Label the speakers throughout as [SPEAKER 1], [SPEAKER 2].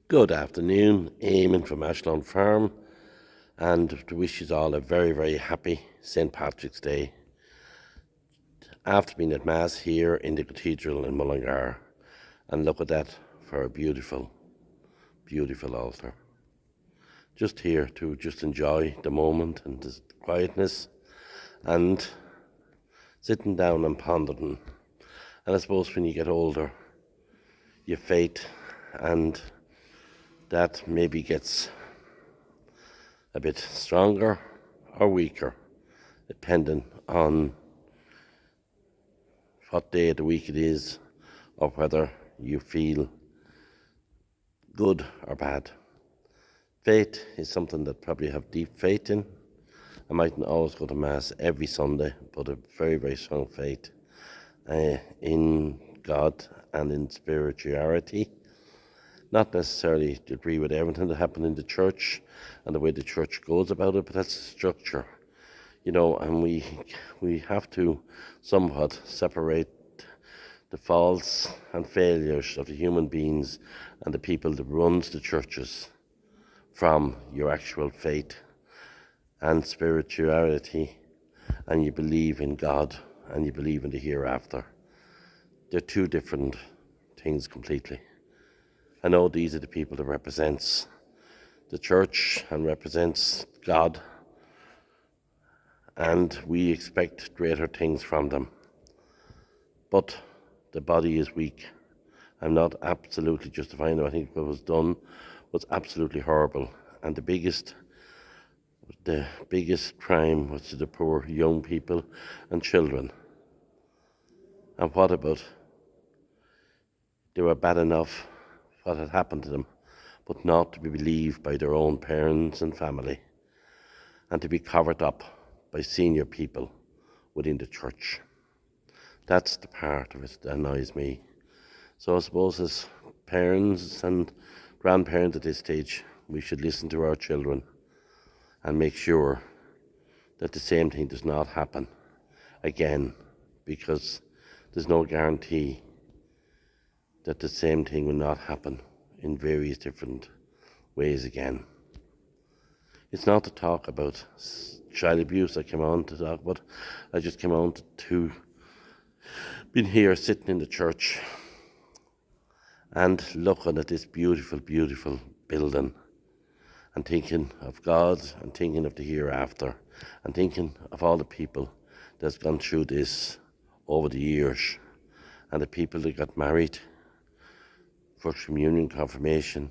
[SPEAKER 1] Good afternoon, Eamon from Ashlawn Farm, and to wish you all a very, very happy St. Patrick's Day. After being at Mass here in the Cathedral in Mullingar, and look at that for a beautiful, beautiful altar. Just here to just enjoy the moment and the quietness and sitting down and pondering. And I suppose when you get older, your faith and that maybe gets a bit stronger or weaker, depending on what day of the week it is or whether you feel good or bad. Faith is something that probably have deep faith in. I mightn't always go to Mass every Sunday, but a very, very strong faith in God and in spirituality. Not necessarily to agree with everything that happened in the church and the way the church goes about it, but that's structure, and we have to somewhat separate the faults and failures of the human beings and the people that runs the churches from your actual faith and spirituality, and you believe in God and you believe in the hereafter. They're two different things completely. I know these are the people that represents the church and represents God, and we expect greater things from them. But the body is weak. I'm not absolutely justifying it. I think what was done was absolutely horrible, and the biggest crime was to the poor young people and children. And what about they were bad enough what had happened to them, but not to be believed by their own parents and family, and to be covered up by senior people within the church. That's the part of it that annoys me. So I suppose as parents and grandparents at this stage, we should listen to our children and make sure that the same thing does not happen again, because there's no guarantee that the same thing will not happen in various different ways again. It's not to talk about child abuse I came on to talk about. I just came on to been here sitting in the church and looking at this beautiful, beautiful building and thinking of God and thinking of the hereafter and thinking of all the people that's gone through this over the years and the people that got married, First Communion, Confirmation,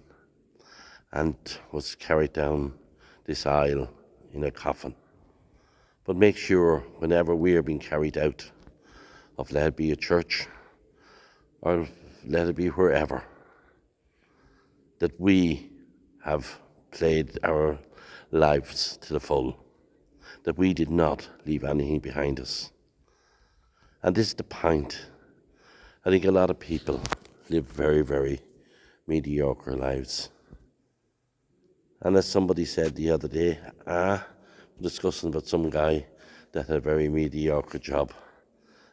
[SPEAKER 1] and was carried down this aisle in a coffin. But make sure whenever we are being carried out of, let it be a church or let it be wherever, that we have played our lives to the full, that we did not leave anything behind us. And this is the point. I think a lot of people live very, very mediocre lives. And as somebody said the other day, discussing about some guy that had a very mediocre job.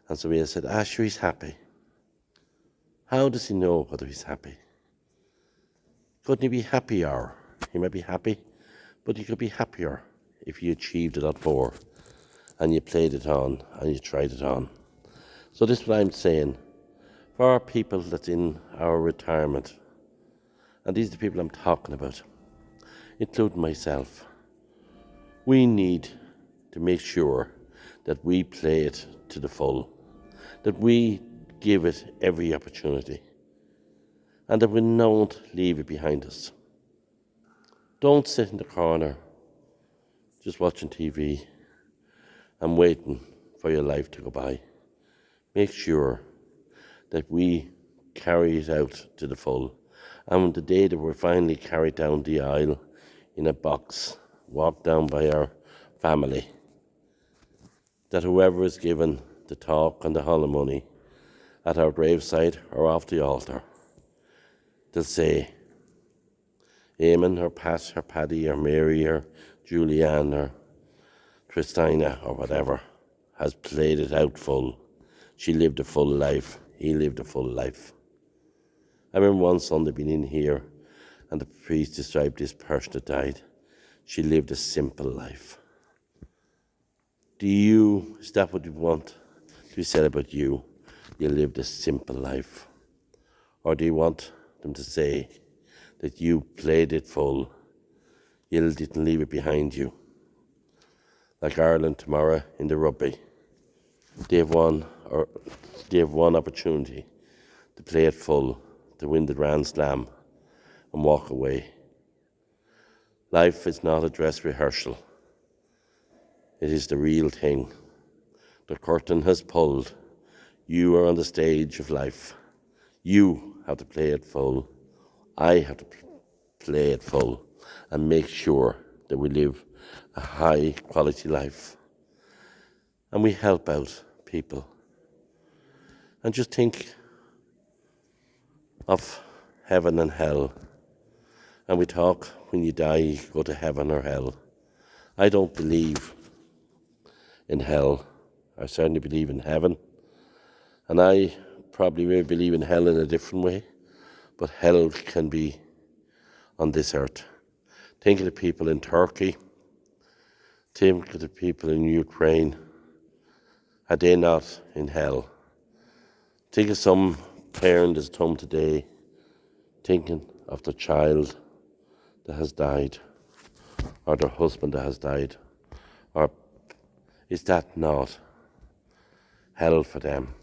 [SPEAKER 1] And somebody said, sure, he's happy. How does he know whether he's happy? Couldn't he be happier? He might be happy, but he could be happier if you achieved a lot more and you played it on and you tried it on. So this is what I'm saying. For our people that's in our retirement, and these are the people I'm talking about, including myself, we need to make sure that we play it to the full, that we give it every opportunity, and that we don't leave it behind us. Don't sit in the corner just watching TV and waiting for your life to go by. Make sure that we carry it out to the full. And on the day that we're finally carried down the aisle in a box, walked down by our family, that whoever is given the talk and the holomoney at our graveside or off the altar, they'll say, Eamon or Pat or Paddy or Mary or Julianne or Christina or whatever has played it out full. She lived a full life. He lived a full life. I remember one Sunday being in here And the priest described this person that died. She lived a simple life. Is that what you want to be said about you? You lived a simple life. Or do you want them to say that you played it full, you didn't leave it behind you? Like Ireland tomorrow in the rugby. They have one opportunity to play it full, to win the Grand Slam and walk away. Life is not a dress rehearsal. It is the real thing. The curtain has pulled. You are on the stage of life. You have to play it full. I have to play it full and make sure that we live a high quality life. And we help out people. And just think of heaven and hell. And we talk when you die, you go to heaven or hell. I don't believe in hell. I certainly believe in heaven. And I probably may believe in hell in a different way. But hell can be on this earth. Think of the people in Turkey. Think of the people in Ukraine. Are they not in hell? Think of some parent that's at home today thinking of their child that has died, or their husband that has died. Or is that not hell for them?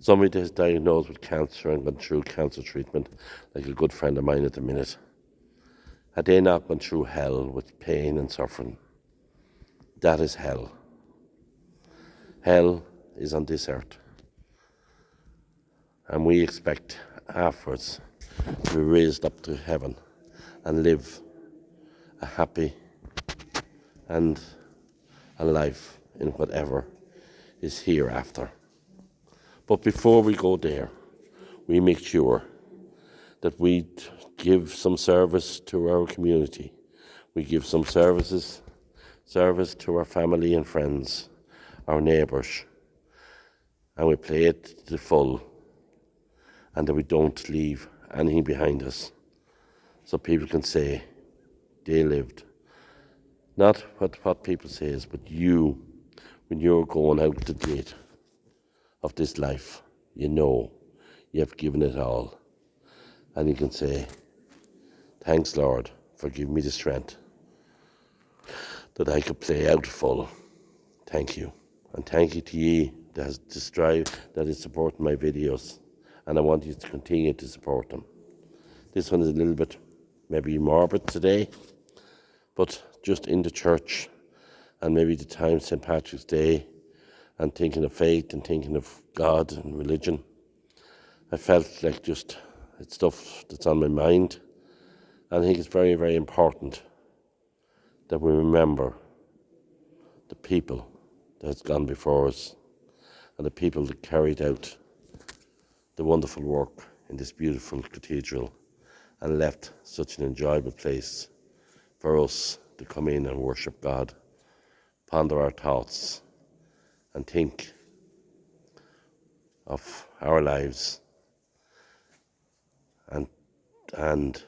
[SPEAKER 1] Somebody that is diagnosed with cancer and gone through cancer treatment, like a good friend of mine at the minute, had they not gone through hell with pain and suffering? That is hell. Hell is on this earth. And we expect afterwards to be raised up to heaven and live a happy and a life in whatever is hereafter. But before we go there, we make sure that we give some service to our community. We give some service to our family and friends, our neighbours, and we play it to the full, and that we don't leave anything behind us, so people can say they lived. Not what people say is, but you, when you're going out the gate of this life, you know you have given it all. And you can say, thanks, Lord, for giving me the strength that I could play out full. Thank you. And thank you to ye that is supporting my videos. And I want you to continue to support them. This one is a little bit maybe morbid today, but just in the church and maybe the time St. Patrick's Day and thinking of faith and thinking of God and religion, I felt like just it's stuff that's on my mind. And I think it's very, very important that we remember the people that has gone before us and the people that carried out the wonderful work in this beautiful cathedral and left such an enjoyable place for us to come in and worship God, ponder our thoughts and think of our lives and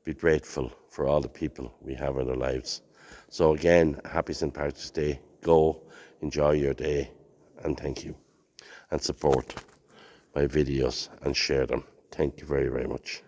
[SPEAKER 1] be grateful for all the people we have in our lives. So again, happy St. Patrick's Day. Go, enjoy your day, and thank you. And support my videos and share them. Thank you very, very much.